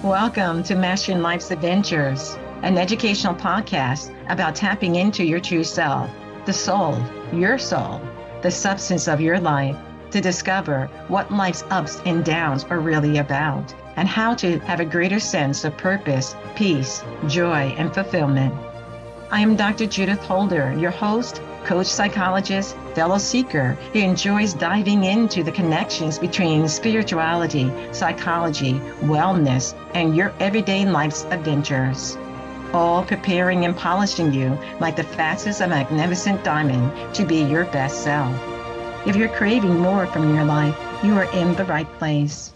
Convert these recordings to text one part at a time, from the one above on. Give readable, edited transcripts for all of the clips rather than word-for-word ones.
Welcome to Mastering Life's Adventures, an educational podcast about tapping into your true self, the soul, your soul, the substance of your life, to discover what life's ups and downs are really about, and how to have a greater sense of purpose, peace, joy, and fulfillment. I am Dr. Judith Holder, your host, coach, psychologist, fellow seeker who enjoys diving into the connections between spirituality, psychology, wellness, and your everyday life's adventures. All preparing and polishing you like the facets of a magnificent diamond to be your best self. If you're craving more from your life, you are in the right place.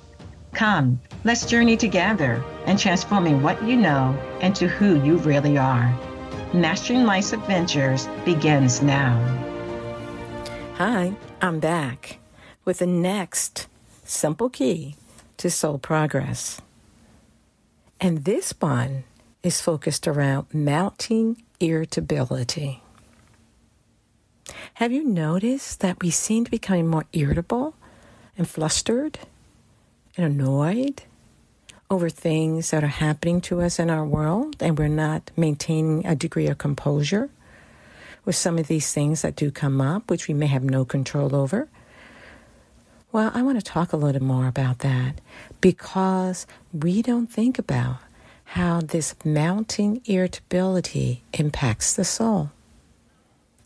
Come, let's journey together and transforming what you know into who you really are. Mastering Life's Adventures begins now. Hi, I'm back with the next simple key to soul progress. And this one is focused around mounting irritability. Have you noticed that we seem to be becoming more irritable and flustered and annoyed over things that are happening to us in our world, and we're not maintaining a degree of composure with some of these things that do come up, which we may have no control over? Well, I want to talk a little more about that because we don't think about how this mounting irritability impacts the soul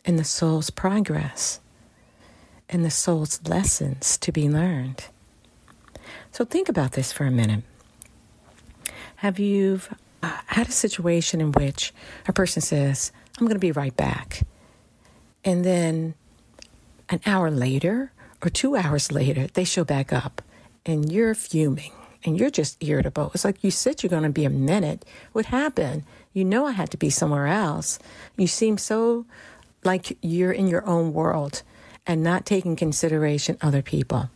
and the soul's progress and the soul's lessons to be learned. So think about this for a minute. Have you had a situation in which a person says, I'm going to be right back, and then an hour later or 2 hours later, they show back up, and you're fuming, and you're just irritable. It's like you said you're going to be a minute. What happened? You know I had to be somewhere else. You seem so like you're in your own world and not taking consideration other people.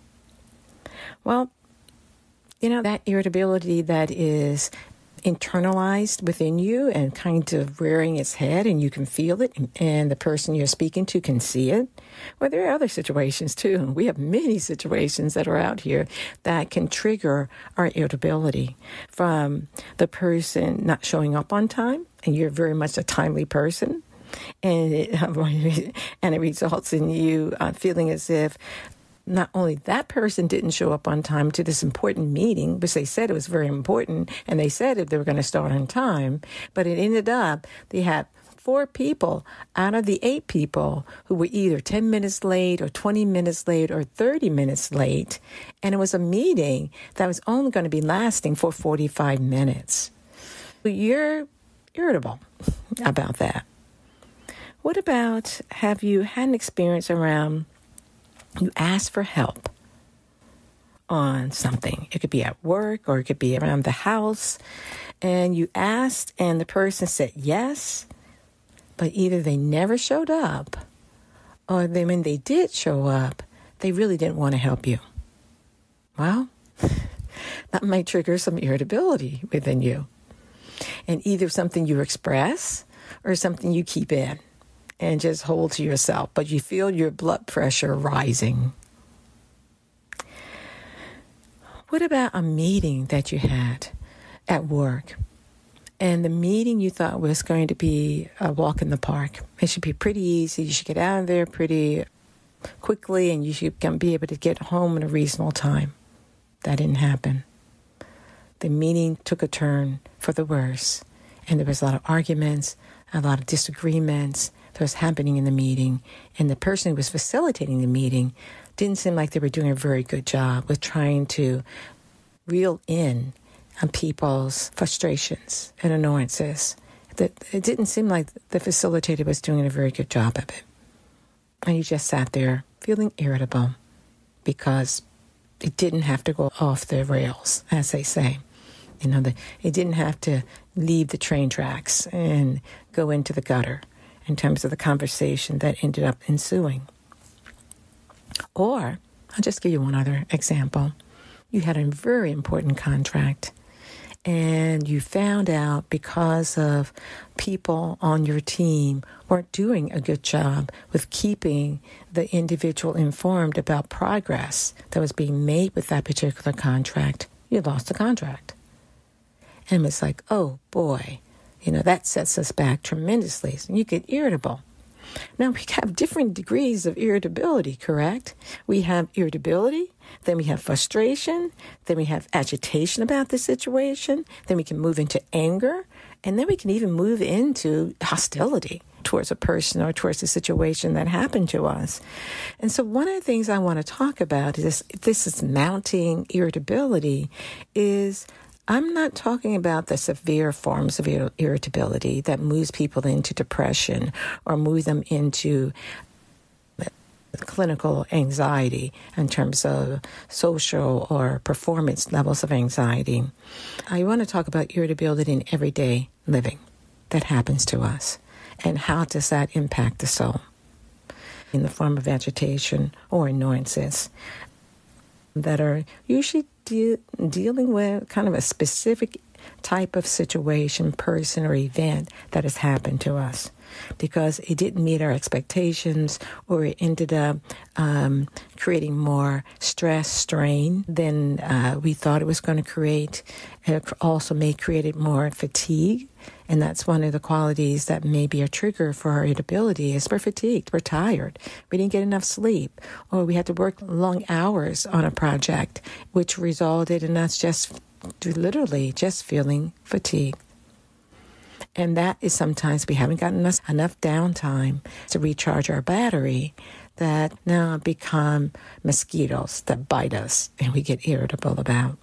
Well, you know, that irritability that is internalized within you and kind of rearing its head, and you can feel it, and the person you're speaking to can see it. Well, there are other situations too. We have many situations that are out here that can trigger our irritability, from the person not showing up on time, and you're very much a timely person, and it results in you feeling as if not only that person didn't show up on time to this important meeting, which they said it was very important, and they said if they were going to start on time, but it ended up they had 4 people out of the 8 people who were either 10 minutes late or 20 minutes late or 30 minutes late, and it was a meeting that was only going to be lasting for 45 minutes. You're irritable about that. What about, have you had an experience around you ask for help on something? It could be at work or it could be around the house. And you asked and the person said yes, but either they never showed up or when they did show up, they really didn't want to help you. Well, that might trigger some irritability within you. And either something you express or something you keep in and just hold to yourself, but you feel your blood pressure rising. What about a meeting that you had at work, and the meeting you thought was going to be a walk in the park? It should be pretty easy. You should get out of there pretty quickly, and you should be able to get home in a reasonable time. That didn't happen. The meeting took a turn for the worse, and there was a lot of arguments, a lot of disagreements that was happening in the meeting, and the person who was facilitating the meeting didn't seem like they were doing a very good job with trying to reel in on people's frustrations and annoyances. It didn't seem like the facilitator was doing a very good job of it. And you just sat there feeling irritable because it didn't have to go off the rails, as they say. You know, it didn't have to leave the train tracks and go into the gutter in terms of the conversation that ended up ensuing. Or, I'll just give you one other example. You had a very important contract, and you found out because of people on your team weren't doing a good job with keeping the individual informed about progress that was being made with that particular contract, you lost the contract. And it's like, oh boy, that sets us back tremendously. So you get irritable. Now, we have different degrees of irritability, correct? We have irritability, then we have frustration, then we have agitation about the situation, then we can move into anger, and then we can even move into hostility towards a person or towards a situation that happened to us. And so one of the things I want to talk about is this is mounting irritability is I'm not talking about the severe forms of irritability that moves people into depression or move them into clinical anxiety in terms of social or performance levels of anxiety. I want to talk about irritability in everyday living that happens to us and how does that impact the soul in the form of agitation or annoyances that are usually dealing with kind of a specific type of situation, person, or event that has happened to us because it didn't meet our expectations or it ended up creating more stress, strain than we thought it was going to create. It also may create more fatigue. And that's one of the qualities that may be a trigger for our irritability is we're fatigued, we're tired, we didn't get enough sleep, or we had to work long hours on a project, which resulted in us just literally just feeling fatigued. And that is sometimes we haven't gotten enough downtime to recharge our battery that now become mosquitoes that bite us and we get irritable about.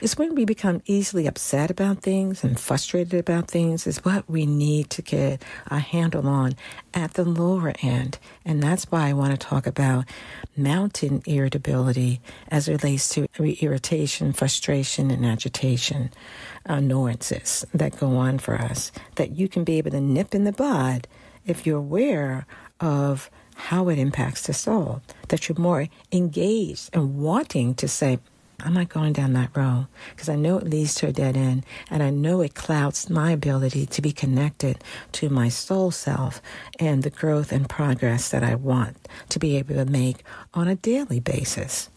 It's when we become easily upset about things and frustrated about things is what we need to get a handle on at the lower end. And that's why I want to talk about mounting irritability as it relates to irritation, frustration, and agitation, annoyances that go on for us, that you can be able to nip in the bud if you're aware of how it impacts the soul, that you're more engaged and wanting to say, I'm not going down that road because I know it leads to a dead end and I know it clouds my ability to be connected to my soul self and the growth and progress that I want to be able to make on a daily basis.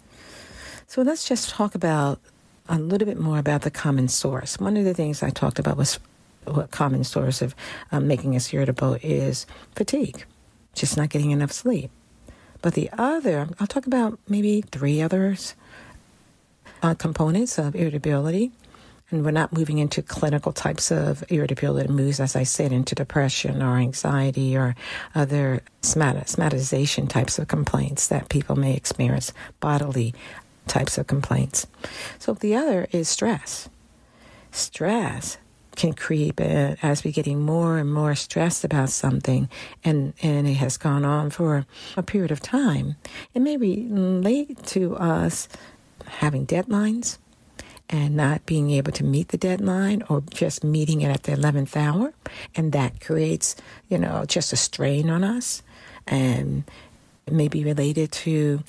So let's just talk about a little bit more about the common source. One of the things I talked about was what common source of making us irritable is fatigue, just not getting enough sleep. But the other, I'll talk about maybe 3 others. Components of irritability, and we're not moving into clinical types of irritability moves, as I said, into depression or anxiety or other somatization types of complaints that people may experience, bodily types of complaints. So the other is stress. Stress can creep as we're getting more and more stressed about something and it has gone on for a period of time. It may relate to us having deadlines and not being able to meet the deadline or just meeting it at the 11th hour. And that creates, just a strain on us. And it may be related to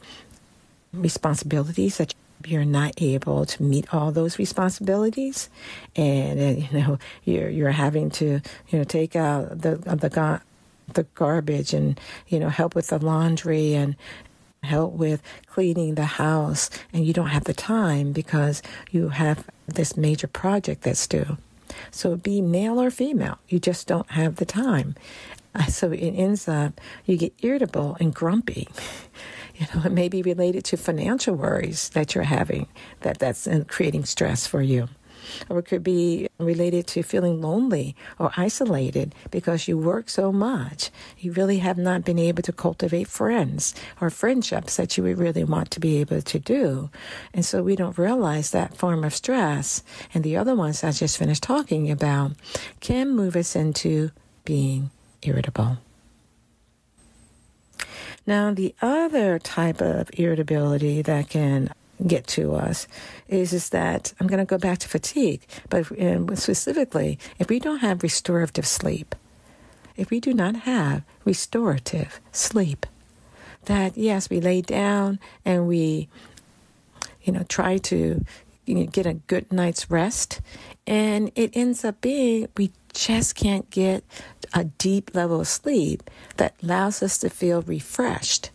responsibilities that you're not able to meet all those responsibilities. And, you're having to, take out the garbage and, help with the laundry and help with cleaning the house, and you don't have the time because you have this major project that's due. So be male or female, you just don't have the time. So it ends up, you get irritable and grumpy. It may be related to financial worries that you're having, that's creating stress for you. Or it could be related to feeling lonely or isolated because you work so much. You really have not been able to cultivate friends or friendships that you would really want to be able to do. And so we don't realize that form of stress. And the other ones I just finished talking about can move us into being irritable. Now, the other type of irritability that can get to us is that I'm going to go back to fatigue, but specifically, if we don't have restorative sleep, if we do not have restorative sleep, that yes, we lay down and we, try to get a good night's rest, and it ends up being we just can't get a deep level of sleep that allows us to feel refreshed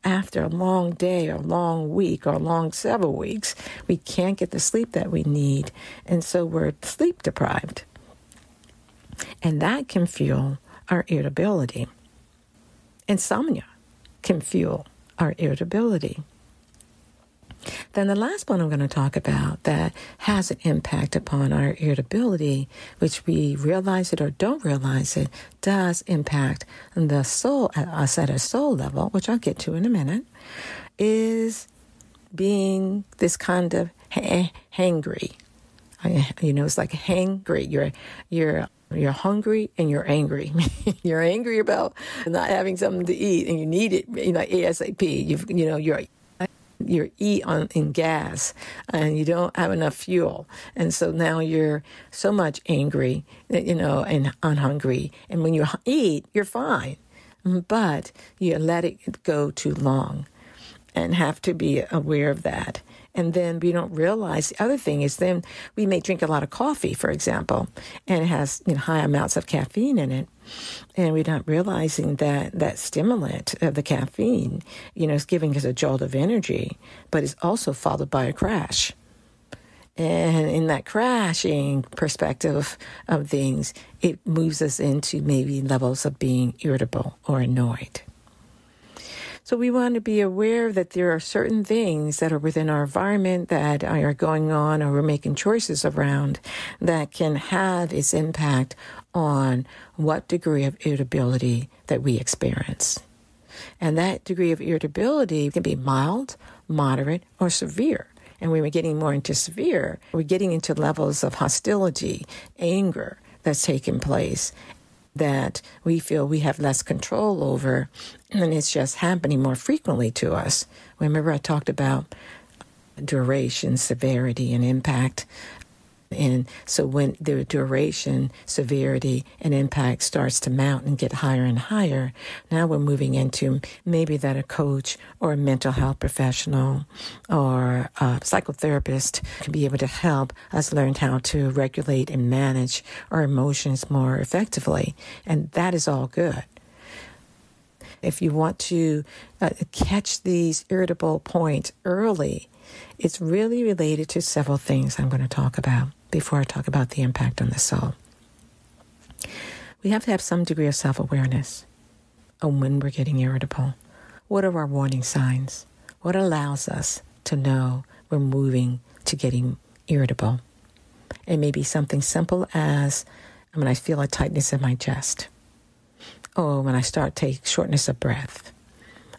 after a long day or a long week or a long several weeks, we can't get the sleep that we need. And so we're sleep deprived. And that can fuel our irritability. Insomnia can fuel our irritability. Then the last one I'm going to talk about that has an impact upon our irritability, which we realize it or don't realize it, does impact the soul, us at a soul level, which I'll get to in a minute, is being this kind of hangry. It's like hangry. You're hungry and you're angry. You're angry about not having something to eat and you need it, ASAP. You're in gas and you don't have enough fuel. And so now you're so much angry, and hungry. And when you eat, you're fine. But you let it go too long and have to be aware of that. And then we don't realize the other thing is then we may drink a lot of coffee, for example, and it has high amounts of caffeine in it. And we're not realizing that stimulant of the caffeine, is giving us a jolt of energy, but it's also followed by a crash. And in that crashing perspective of things, it moves us into maybe levels of being irritable or annoyed. So we want to be aware that there are certain things that are within our environment that are going on or we're making choices around that can have its impact on what degree of irritability that we experience. And that degree of irritability can be mild, moderate, or severe. And when we're getting more into severe, we're getting into levels of hostility, anger that's taking place that we feel we have less control over, and it's just happening more frequently to us. Remember I talked about duration, severity, and impact. And so when the duration, severity, and impact starts to mount and get higher and higher, now we're moving into maybe that a coach or a mental health professional or a psychotherapist can be able to help us learn how to regulate and manage our emotions more effectively. And that is all good. If you want to catch these irritable points early, it's really related to several things I'm going to talk about before I talk about the impact on the soul. We have to have some degree of self-awareness on when we're getting irritable. What are our warning signs? What allows us to know we're moving to getting irritable? It may be something simple as when I feel a tightness in my chest, or when I start to take shortness of breath,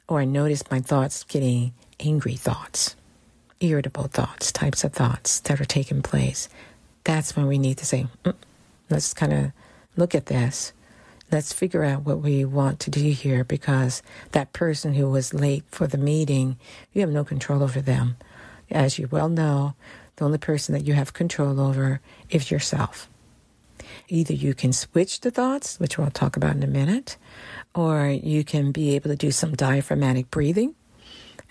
or I notice my thoughts getting angry thoughts, irritable thoughts, types of thoughts that are taking place. That's when we need to say, let's kind of look at this. Let's figure out what we want to do here, because that person who was late for the meeting, you have no control over them. As you well know, the only person that you have control over is yourself. Either you can switch the thoughts, which we'll talk about in a minute, or you can be able to do some diaphragmatic breathing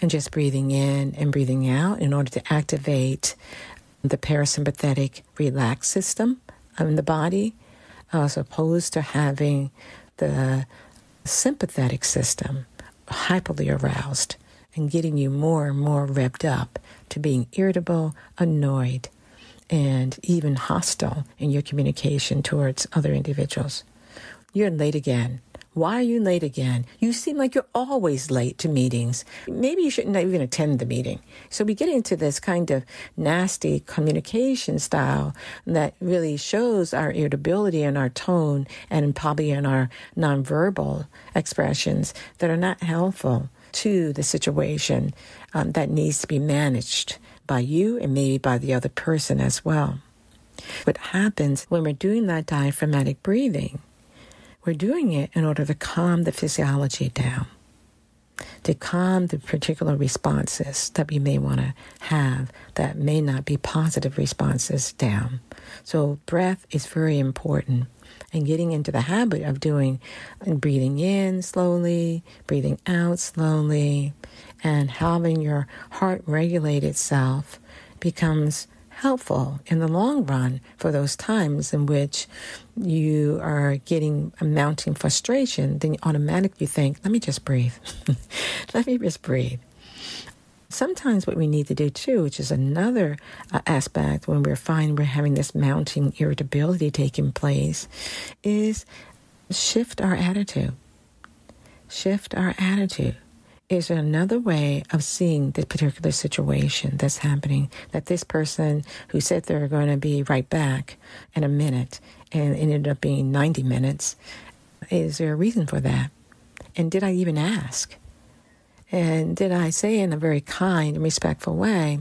and just breathing in and breathing out in order to activate the parasympathetic relaxed system in the body, as opposed to having the sympathetic system hyperly aroused and getting you more and more revved up to being irritable, annoyed, and even hostile in your communication towards other individuals. You're late again. Why are you late again? You seem like you're always late to meetings. Maybe you shouldn't even attend the meeting. So we get into this kind of nasty communication style that really shows our irritability and our tone and probably in our nonverbal expressions that are not helpful to the situation that needs to be managed by you and maybe by the other person as well. What happens when we're doing that diaphragmatic breathing, we're doing it in order to calm the physiology down, to calm the particular responses that we may want to have that may not be positive responses down. So breath is very important, and getting into the habit of doing breathing in slowly, breathing out slowly, and having your heart regulate itself becomes helpful in the long run for those times in which you are getting a mounting frustration. Then automatically you think, let me just breathe. Let me just breathe. Sometimes what we need to do too, which is another aspect when we're finding we're having this mounting irritability taking place, is shift our attitude. Shift our attitude. Is there another way of seeing this particular situation that's happening, that this person who said they were going to be right back in a minute and ended up being 90 minutes, is there a reason for that? And did I even ask? And did I say in a very kind and respectful way,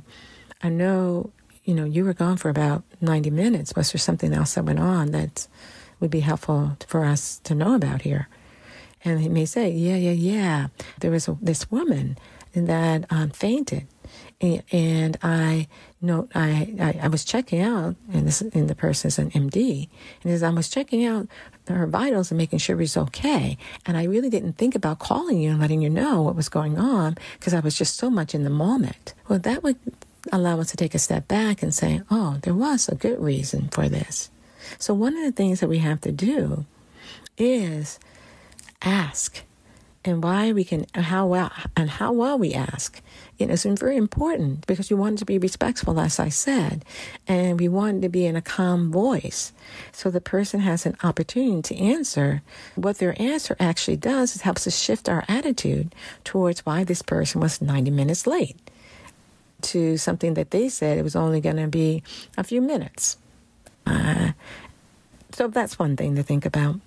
I know, you were gone for about 90 minutes. Was there something else that went on that would be helpful for us to know about here? And he may say, yeah. There was this woman that fainted. And I was checking out, and the person is an MD, and as I was checking out her vitals and making sure it was okay, and I really didn't think about calling you and letting you know what was going on because I was just so much in the moment. Well, that would allow us to take a step back and say, oh, there was a good reason for this. So one of the things that we have to do is ask. And how well we ask. It's very important because we want to be respectful, as I said, and we want to be in a calm voice. So the person has an opportunity to answer. What their answer actually does is helps us shift our attitude towards why this person was 90 minutes late to something that they said it was only going to be a few minutes. So that's one thing to think about.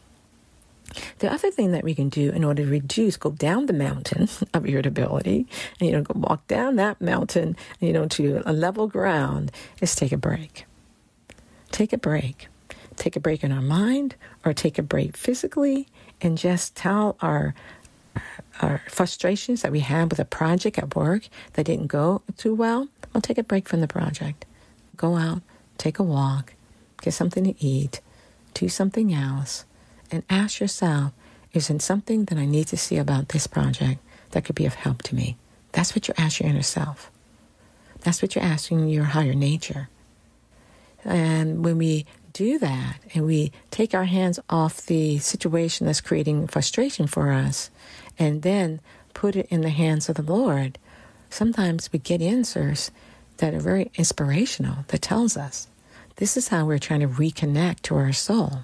The other thing that we can do in order to go down the mountain of irritability and, walk down that mountain, to a level ground is take a break. Take a break. Take a break in our mind or take a break physically and just tell our frustrations that we had with a project at work that didn't go too well. Well, take a break from the project. Go out, take a walk, get something to eat, do something else. And ask yourself, is there something that I need to see about this project that could be of help to me? That's what you're asking yourself. That's what you're asking your higher nature. And when we do that and we take our hands off the situation that's creating frustration for us and then put it in the hands of the Lord, sometimes we get answers that are very inspirational that tells us this is how we're trying to reconnect to our soul.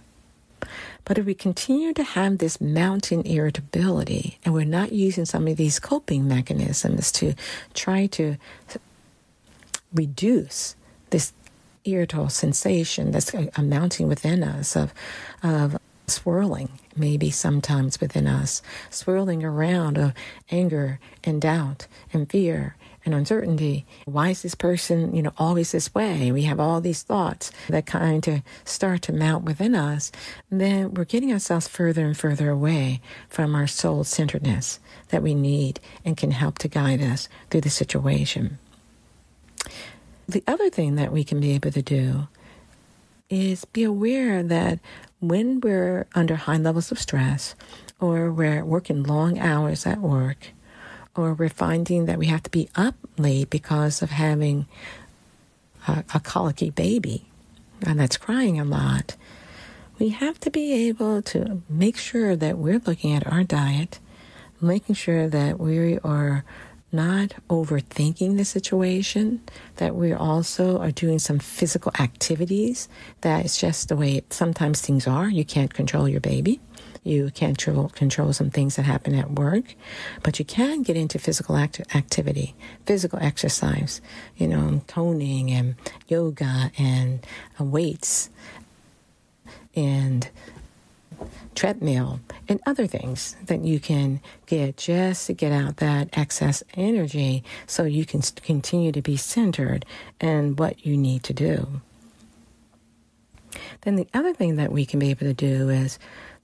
But if we continue to have this mounting irritability and we're not using some of these coping mechanisms to try to reduce this irritable sensation that's mounting within us of swirling, maybe sometimes within us, swirling around of anger and doubt and fear and uncertainty. Why is this person, always this way? We have all these thoughts that kind of start to mount within us. Then we're getting ourselves further and further away from our soul-centeredness that we need and can help to guide us through the situation. The other thing that we can be able to do is be aware that when we're under high levels of stress or we're working long hours at work, or we're finding that we have to be up late because of having a colicky baby and that's crying a lot, we have to be able to make sure that we're looking at our diet, making sure that we are not overthinking the situation, that we also are doing some physical activities. That is just the way sometimes things are. You can't control your baby. You can't control some things that happen at work, but you can get into physical activity, physical exercise, toning and yoga and weights and treadmill and other things that you can get just to get out that excess energy so you can continue to be centered in what you need to do. Then the other thing that we can be able to do is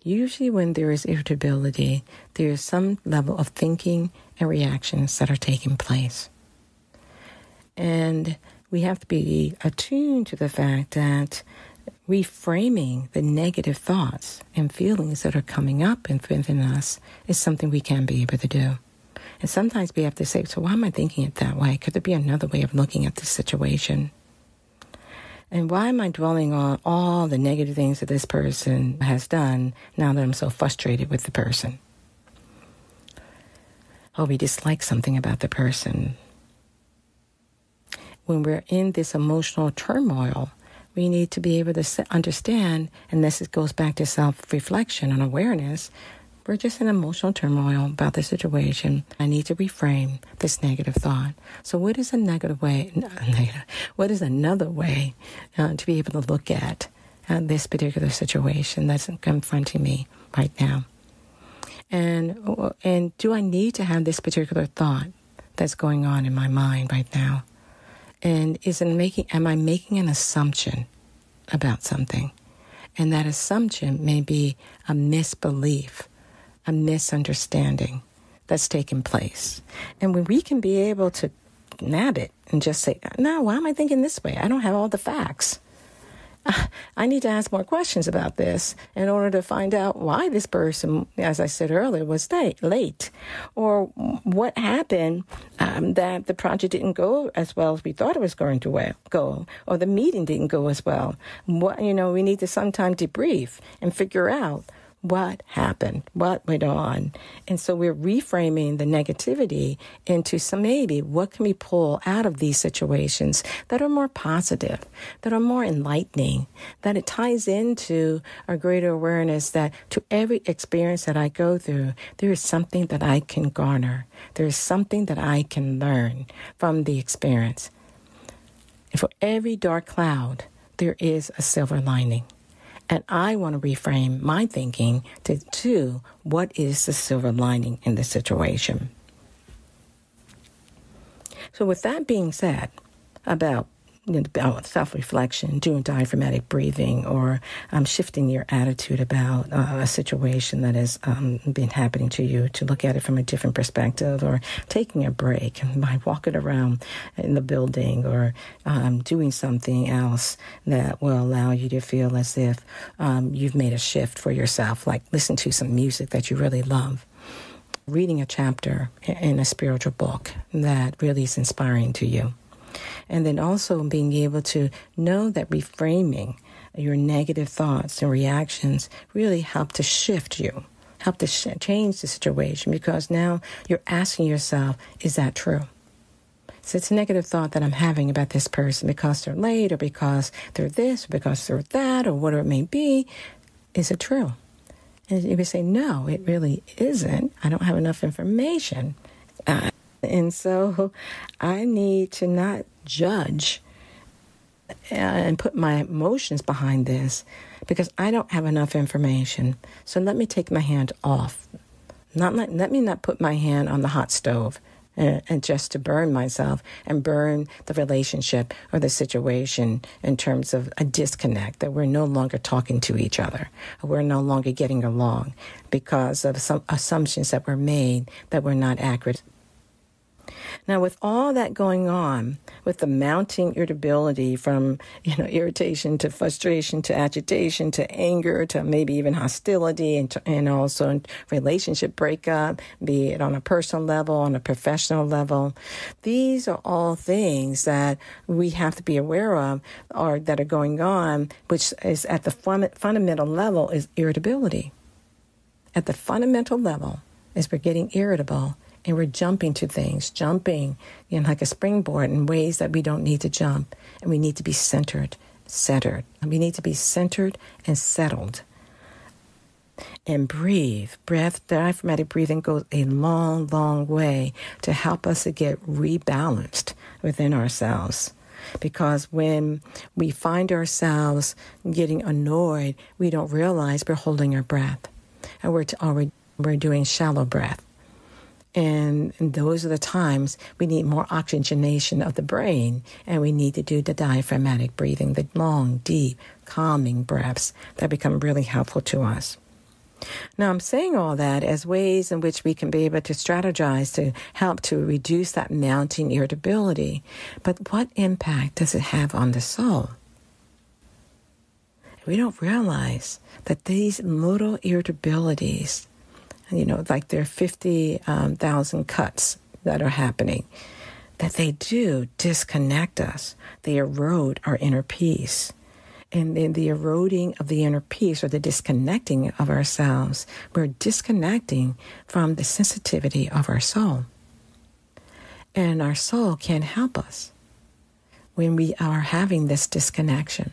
usually when there is irritability, there is some level of thinking and reactions that are taking place. And we have to be attuned to the fact that reframing the negative thoughts and feelings that are coming up within us is something we can be able to do. And sometimes we have to say, so why am I thinking it that way? Could there be another way of looking at this situation? And why am I dwelling on all the negative things that this person has done now that I'm so frustrated with the person? Oh, we dislike something about the person. When we're in this emotional turmoil, we need to be able to understand, and this goes back to self-reflection and awareness, we're just in emotional turmoil about the situation. I need to reframe this negative thought. So what is a negative way? What is another way to be able to look at this particular situation that's confronting me right now? And do I need to have this particular thought that's going on in my mind right now? And am I making an assumption about something? And that assumption may be a misbelief, a misunderstanding that's taken place. And when we can be able to nab it and just say, no, why am I thinking this way? I don't have all the facts. I need to ask more questions about this in order to find out why this person, as I said earlier, was late, or what happened that the project didn't go as well as we thought it was going to go, or the meeting didn't go as well. We need to sometimes debrief and figure out what happened, what went on. And so we're reframing the negativity into maybe what can we pull out of these situations that are more positive, that are more enlightening, that it ties into a greater awareness that to every experience that I go through, there is something that I can garner. There is something that I can learn from the experience. And for every dark cloud, there is a silver lining. And I want to reframe my thinking to what is the silver lining in the situation. So with that being said, about self-reflection, doing diaphragmatic breathing, or shifting your attitude about a situation that has been happening to you, to look at it from a different perspective, or taking a break by walking around in the building, or doing something else that will allow you to feel as if you've made a shift for yourself, like listen to some music that you really love, reading a chapter in a spiritual book that really is inspiring to you. And then also being able to know that reframing your negative thoughts and reactions really help to shift you, help to change the situation, because now you're asking yourself, is that true? So it's a negative thought that I'm having about this person because they're late, or because they're this, or because they're that, or whatever it may be. Is it true? And you would say, no, it really isn't. I don't have enough information. And so I need to not judge and put my emotions behind this because I don't have enough information. So let me take my hand off. Let me not put my hand on the hot stove and just to burn myself and burn the relationship or the situation in terms of a disconnect, that we're no longer talking to each other, or we're no longer getting along because of some assumptions that were made that were not accurate. Now, with all that going on, with the mounting irritability from, irritation to frustration to agitation to anger to maybe even hostility and also relationship breakup, be it on a personal level, on a professional level, these are all things that we have to be aware of or that are going on, which is at the fundamental level is irritability. At the fundamental level is we're getting irritable. And we're jumping to things, like a springboard in ways that we don't need to jump. And we need to be centered. We need to be centered and settled. And breathe. Diaphragmatic breathing goes a long, long way to help us to get rebalanced within ourselves. Because when we find ourselves getting annoyed, we don't realize we're holding our breath. And we're doing shallow breath. And those are the times we need more oxygenation of the brain, and we need to do the diaphragmatic breathing, the long, deep, calming breaths that become really helpful to us. Now, I'm saying all that as ways in which we can be able to strategize to help to reduce that mounting irritability. But what impact does it have on the soul? We don't realize that these little irritabilities, like there are 50,000 cuts that are happening. that they do disconnect us. They erode our inner peace. And in the eroding of the inner peace, or the disconnecting of ourselves, we're disconnecting from the sensitivity of our soul. And our soul can't help us when we are having this disconnection.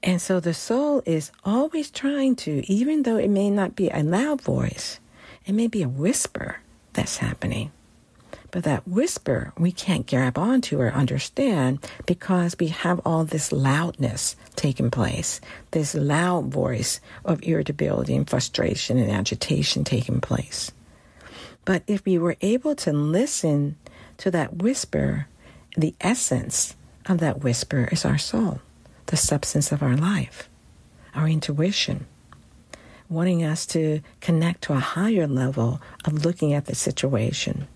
And so the soul is always trying to, even though it may not be a loud voice, it may be a whisper that's happening. But that whisper, we can't grab onto or understand because we have all this loudness taking place, this loud voice of irritability and frustration and agitation taking place. But if we were able to listen to that whisper, the essence of that whisper is our soul, the substance of our life, our intuition, wanting us to connect to a higher level of looking at the situation,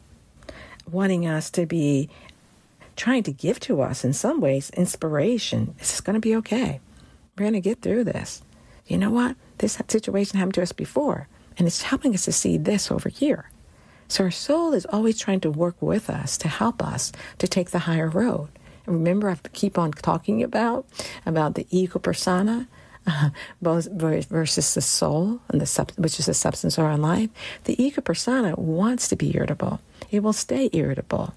wanting us to be trying to give to us, in some ways, inspiration. It's going to be okay. We're going to get through this. You know what? This situation happened to us before, and it's helping us to see this over here. So our soul is always trying to work with us to help us to take the higher road. And remember, I keep on talking about the ego persona, both versus the soul, and which is the substance of our life. The ego persona wants to be irritable. It will stay irritable.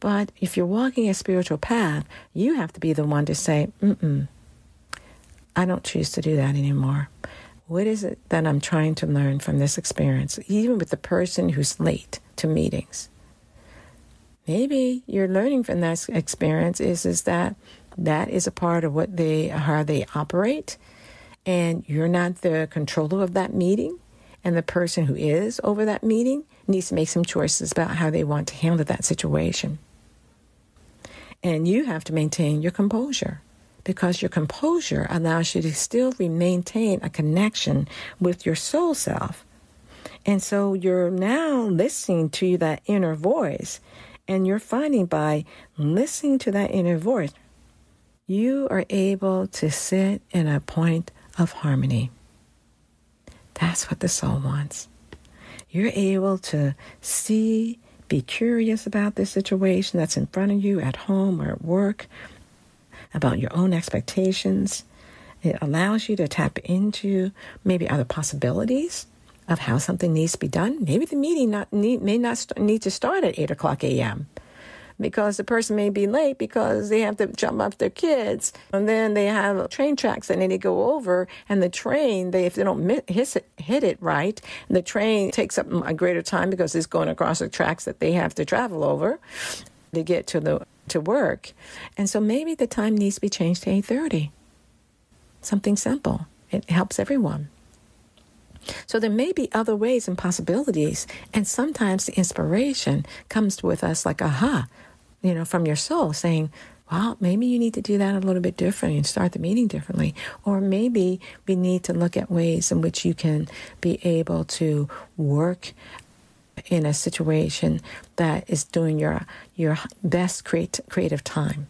But if you're walking a spiritual path, you have to be the one to say, I don't choose to do that anymore. What is it that I'm trying to learn from this experience, even with the person who's late to meetings? Maybe you're learning from that experience is that is a part of how they operate, and you're not the controller of that meeting, and the person who is over that meeting needs to make some choices about how they want to handle that situation. And you have to maintain your composure, because your composure allows you to still maintain a connection with your soul self. And so you're now listening to that inner voice, and you're finding by listening to that inner voice, you are able to sit in a point of harmony. That's what the soul wants. You're able to see, be curious about the situation that's in front of you at home or at work, about your own expectations. It allows you to tap into maybe other possibilities of how something needs to be done. Maybe the meeting may not need to start at 8 o'clock a.m. because the person may be late because they have to jump off their kids, and then they have train tracks that they need to go over, and the train, if they don't hit it right, the train takes up a greater time because it's going across the tracks that they have to travel over to get to work. And so maybe the time needs to be changed to 8:30. Something simple. It helps everyone. So there may be other ways and possibilities, and sometimes the inspiration comes with us like aha, from your soul saying, well, maybe you need to do that a little bit differently and start the meeting differently. Or maybe we need to look at ways in which you can be able to work in a situation that is doing your best creative time.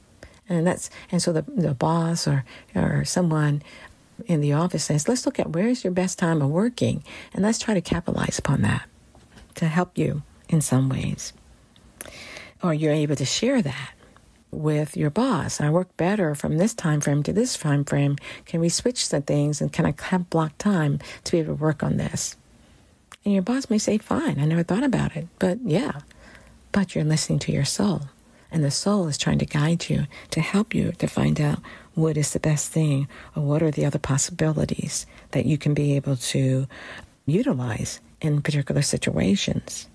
And so the boss or someone in the office says, let's look at where's your best time of working, and let's try to capitalize upon that to help you in some ways. Or you're able to share that with your boss. I work better from this time frame to this time frame. Can we switch some things, and can I have block time to be able to work on this? And your boss may say, fine, I never thought about it. But you're listening to your soul. And the soul is trying to guide you, to help you to find out what is the best thing, or what are the other possibilities that you can be able to utilize in particular situations.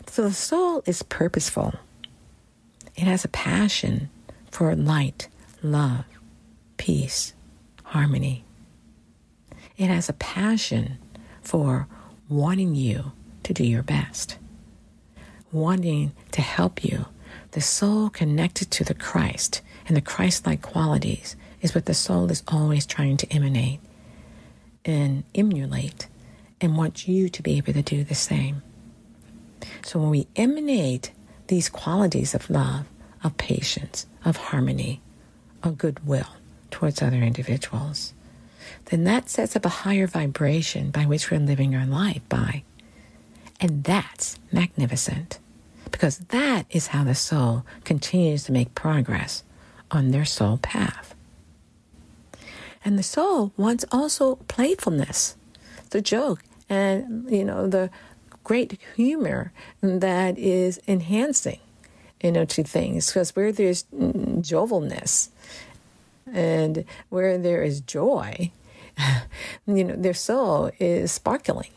So the soul is purposeful. It has a passion for light, love, peace, harmony. It has a passion for wanting you to do your best, wanting to help you. The soul connected to the Christ and the Christ-like qualities is what the soul is always trying to emanate and emulate, and wants you to be able to do the same. So when we emanate these qualities of love, of patience, of harmony, of goodwill towards other individuals, then that sets up a higher vibration by which we're living our life by. And that's magnificent. because that is how the soul continues to make progress on their soul path. And the soul wants also playfulness, the joke, and, the great humor that is enhancing, to things. Because where there's jovialness and where there is joy, their soul is sparkling.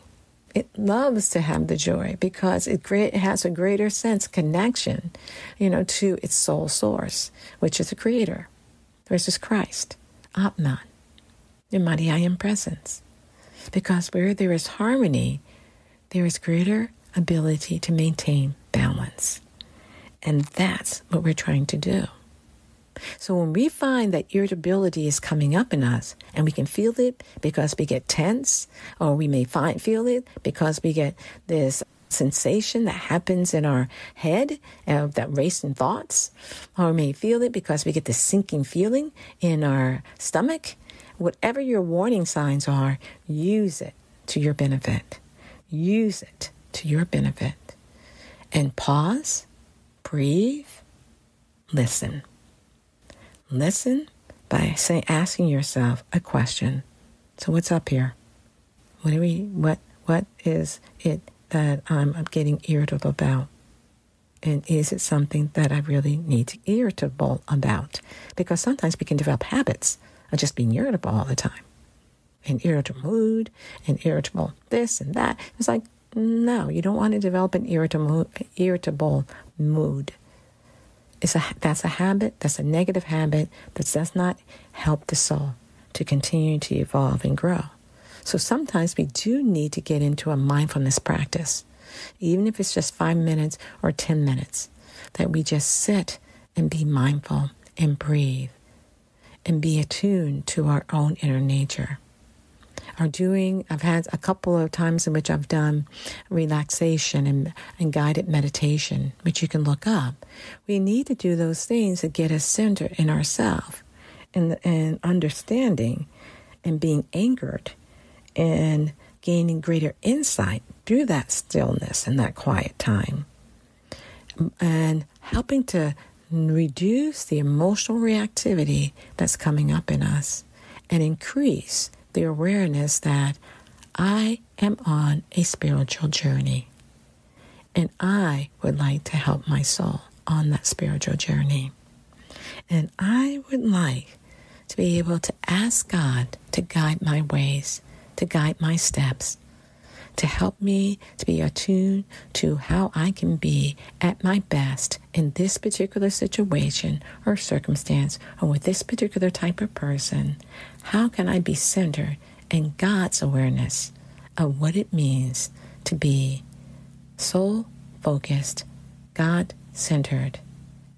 It loves to have the joy because it has a greater sense of connection, to its soul source, which is the Creator, versus Christ, Atman, the mighty I Am presence. Because where there is harmony, there is greater ability to maintain balance. And that's what we're trying to do. So when we find that irritability is coming up in us, and we can feel it because we get tense, or we may feel it because we get this sensation that happens in our head, that racing thoughts, or we may feel it because we get this sinking feeling in our stomach, whatever your warning signs are, use it to your benefit. Use it to your benefit. And pause, breathe, listen. Listen by asking yourself a question. So what's up here? What is it that I'm getting irritable about? And is it something that I really need to be irritable about? Because sometimes we can develop habits of just being irritable all the time. An irritable mood, an irritable this and that. It's like, no, you don't want to develop an irritable mood. That's a habit, that's a negative habit that does not help the soul to continue to evolve and grow. So sometimes we do need to get into a mindfulness practice, even if it's just 5 minutes or 10 minutes, that we just sit and be mindful and breathe and be attuned to our own inner nature. I've had a couple of times in which I've done relaxation and guided meditation, which you can look up. We need to do those things to get us centered in ourselves and understanding and being anchored and gaining greater insight through that stillness and that quiet time. And helping to reduce the emotional reactivity that's coming up in us and increase the awareness that I am on a spiritual journey, and I would like to help my soul on that spiritual journey. And I would like to be able to ask God to guide my ways, to guide my steps, to help me to be attuned to how I can be at my best in this particular situation or circumstance, or with this particular type of person. How can I be centered in God's awareness of what it means to be soul-focused, God-centered,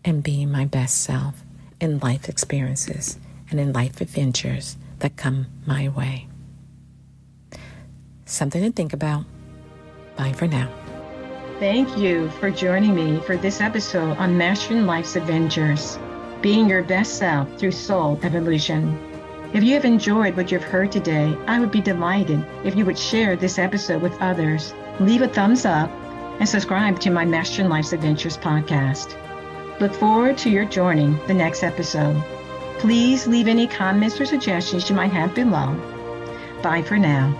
and being my best self in life experiences and in life adventures that come my way. Something to think about. Bye for now. Thank you for joining me for this episode on Mastering Life's Adventures, being your best self through soul evolution. If you have enjoyed what you've heard today, I would be delighted if you would share this episode with others, leave a thumbs up, and subscribe to my Mastering Life's Adventures podcast. Look forward to your joining the next episode. Please leave any comments or suggestions you might have below. Bye for now.